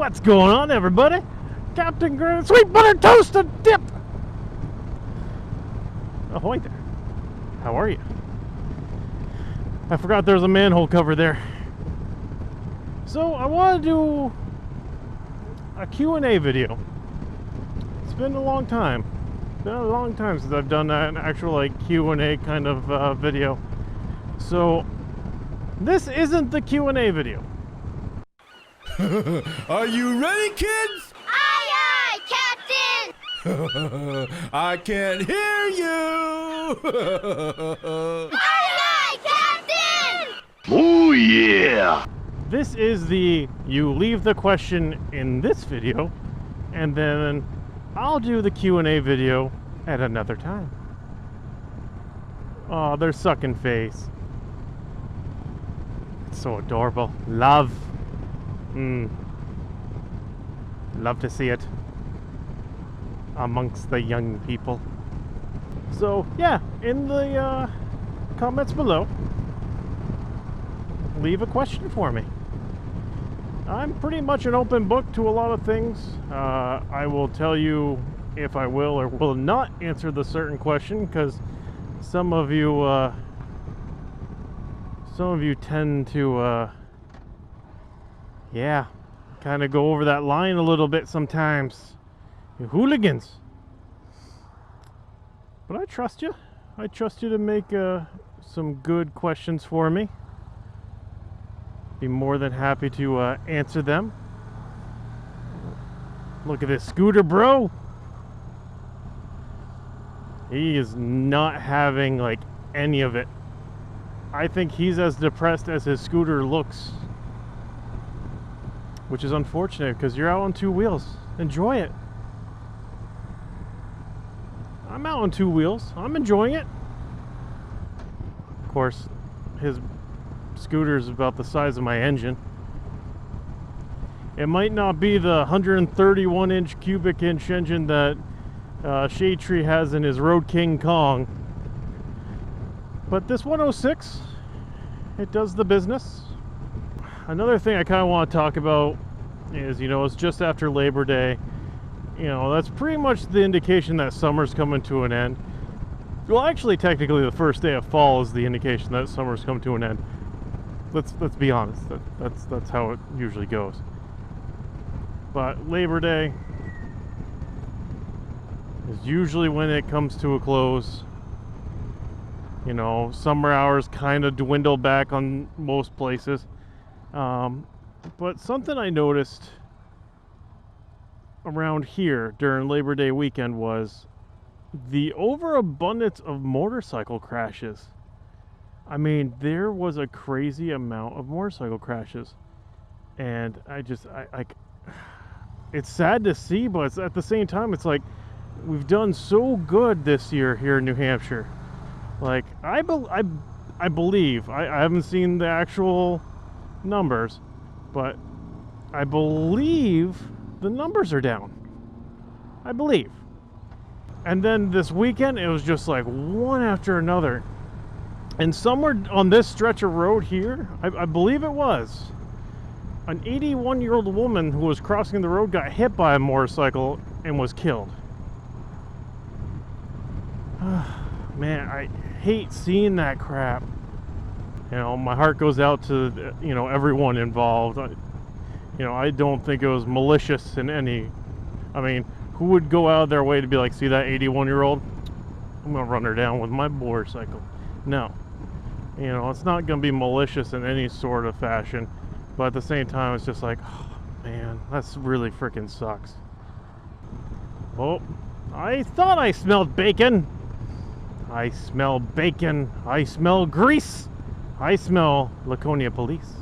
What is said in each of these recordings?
What's going on, everybody? Captain Grant, sweet butter toast and dip. Ahoy there. How are you? I forgot there's a manhole cover there. So I want to do a Q&A video. It's been a long time. It's been a long time since I've done an actual like Q&A kind of video. So this isn't the Q&A video. Are you ready, kids? Aye, aye, Captain! I can't hear you! Aye, aye, Captain! Oh yeah! This is the you leave the question in this video, and then I'll do the Q&A video at another time. Oh, their sucking face. It's so adorable. Love. Love to see it amongst the young people. So yeah, in the comments below, leave a question for me. I'm pretty much an open book to a lot of things. I will tell you if I will or will not answer the certain question, because some of you tend to yeah, kind of go over that line a little bit sometimes. You hooligans. But I trust you. I trust you to make some good questions for me. Be more than happy to answer them. Look at this scooter, bro. He is not having like any of it. I think he's as depressed as his scooter looks. Which is unfortunate, because you're out on two wheels. Enjoy it. I'm out on two wheels. I'm enjoying it. Of course, his scooter is about the size of my engine. It might not be the 131-inch cubic inch engine that Shade Tree has in his Road King Kong. But this 106, it does the business. Another thing I kind of want to talk about is, it's just after Labor Day. That's pretty much the indication that summer's coming to an end. Well, actually, technically, the first day of fall is the indication that summer's come to an end. Let's be honest. That's how it usually goes. But Labor Day is usually when it comes to a close. Summer hours kind of dwindle back on most places. But something I noticed around here during Labor Day weekend was the overabundance of motorcycle crashes. I mean, there was a crazy amount of motorcycle crashes, and it's sad to see, but at the same time, it's like we've done so good this year here in New Hampshire. Like, I believe, I haven't seen the actual numbers, but I believe the numbers are down. I believe. And then this weekend, it was just like one after another. And somewhere on this stretch of road here, I believe it was, an 81-year-old woman who was crossing the road got hit by a motorcycle and was killed. Man, I hate seeing that crap. My heart goes out to, everyone involved. I don't think it was malicious in any... I mean, who would go out of their way to be like, see that 81-year-old? I'm going to run her down with my motorcycle. No. It's not going to be malicious in any sort of fashion. But at the same time, it's just like, oh, man, that's really freaking sucks. Oh, I thought I smelled bacon. I smell bacon. I smell grease. I smell Laconia police.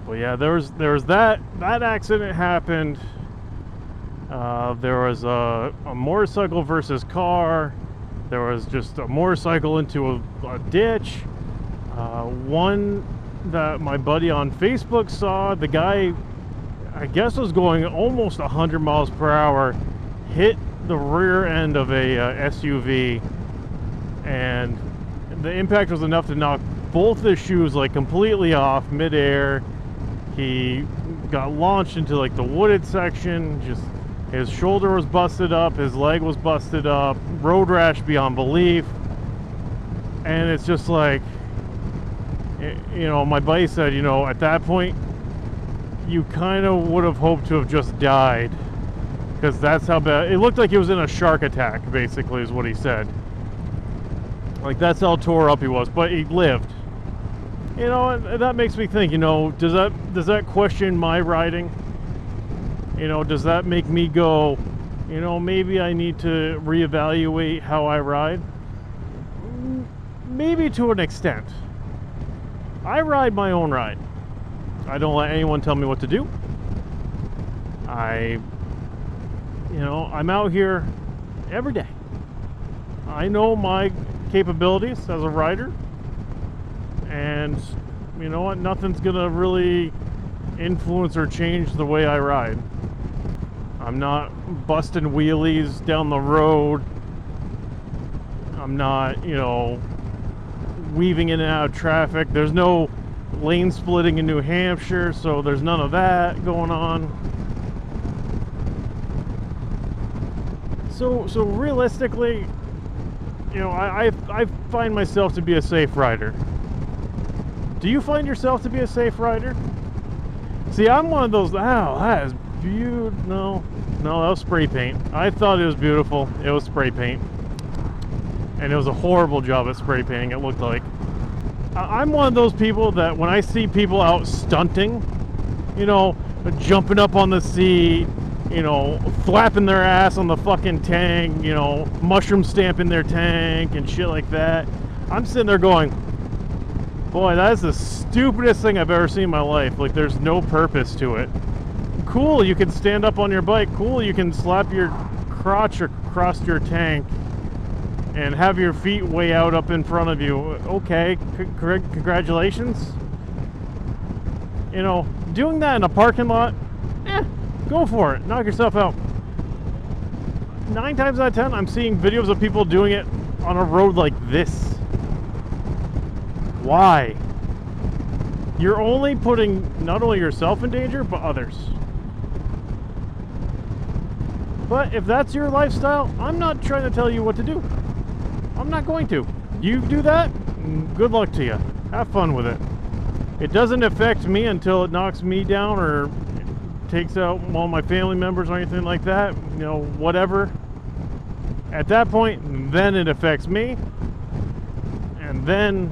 Well, yeah, there was that accident happened. There was a motorcycle versus car. There was just a motorcycle into a ditch. One that my buddy on Facebook saw, the guy, I guess, was going almost 100 miles per hour, hit the rear end of a SUV, and the impact was enough to knock both his shoes like completely off midair. He got launched into like the wooded section. Just his shoulder was busted up, his leg was busted up, road rash beyond belief. And it's just like, you know, my buddy said, you know, at that point you kind of would have hoped to have just died, because that's how bad it looked. Like he was in a shark attack, basically, is what he said. Like, that's how tore up he was, but he lived. You know, and that makes me think, you know, does that question my riding? You know, does that make me go, you know, maybe I need to reevaluate how I ride? Maybe to an extent. I ride my own ride. I don't let anyone tell me what to do. You know, I'm out here every day. I know my capabilities as a rider, and you know what? Nothing's gonna really influence or change the way I ride. I'm not busting wheelies down the road. I'm not, you know, weaving in and out of traffic. There's no lane splitting in New Hampshire, so there's none of that going on. So realistically, you know, I find myself to be a safe rider. Do you find yourself to be a safe rider? See, I'm one of those, wow, that is beautiful. No, that was spray paint. I thought it was beautiful. It was spray paint. And it was a horrible job at spray painting, it looked like. I'm one of those people that when I see people out stunting, you know, jumping up on the seat, you know, flapping their ass on the fucking tank, you know, mushroom stamping their tank and shit like that, I'm sitting there going, boy, that is the stupidest thing I've ever seen in my life. Like, there's no purpose to it. Cool, you can stand up on your bike. Cool, you can slap your crotch across your tank and have your feet way out up in front of you. Okay, congratulations. You know, doing that in a parking lot, go for it. Knock yourself out. 9 times out of 10, I'm seeing videos of people doing it on a road like this. Why? You're only putting not only yourself in danger, but others. But if that's your lifestyle, I'm not trying to tell you what to do. I'm not going to. You do that, good luck to you. Have fun with it. It doesn't affect me until it knocks me down or takes out one of my family members or anything like that. You know, whatever. At that point, then it affects me. And then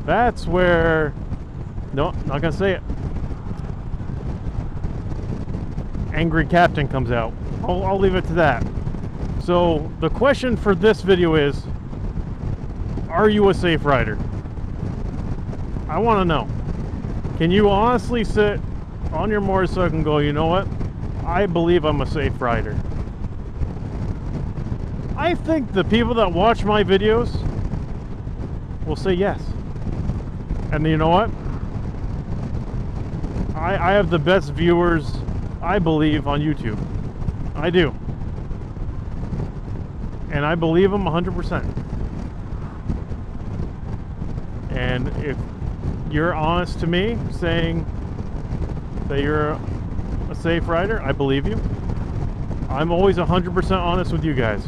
that's where, no, not gonna say it. Angry captain comes out. I'll leave it to that. So the question for this video is, are you a safe rider? I want to know. Can you honestly sit on your motorcycle and go, you know what? I believe I'm a safe rider. I think the people that watch my videos will say yes. And you know what? I have the best viewers, I believe, on YouTube. I do. And I believe them 100%. And if you're honest to me, saying that you're a safe rider, I believe you. I'm always 100% honest with you guys.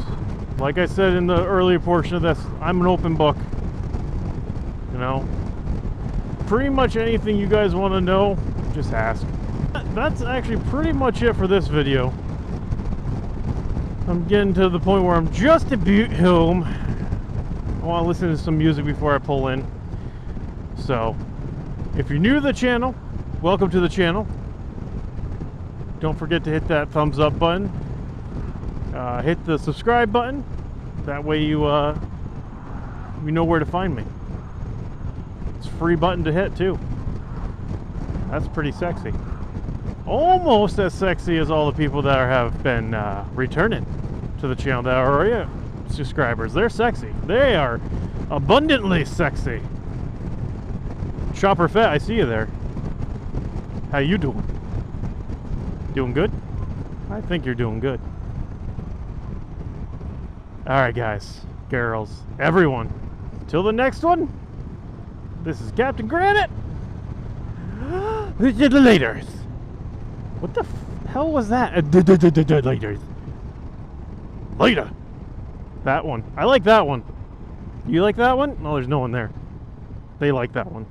Like I said in the earlier portion of this, I'm an open book. You know? Pretty much anything you guys want to know, just ask. That's actually pretty much it for this video. I'm getting to the point where I'm just about home. I want to listen to some music before I pull in. So, if you're new to the channel, welcome to the channel. Don't forget to hit that thumbs up button. Hit the subscribe button. That way you know where to find me. It's a free button to hit too. That's pretty sexy. Almost as sexy as all the people that have been returning to the channel that are already subscribers. They're sexy. They are abundantly sexy. Shopper Fett, I see you there. How you doing? Doing good? I think you're doing good. Alright, guys, girls, everyone. Till the next one, this is Captain Granite. Laters. What the hell was that? Laters. Later. That one. I like that one. You like that one? No, there's no one there. They like that one.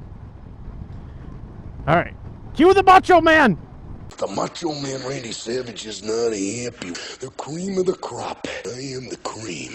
Alright. Cue the Macho Man! The Macho Man Randy Savage is not a hippie. The cream of the crop. I am the cream.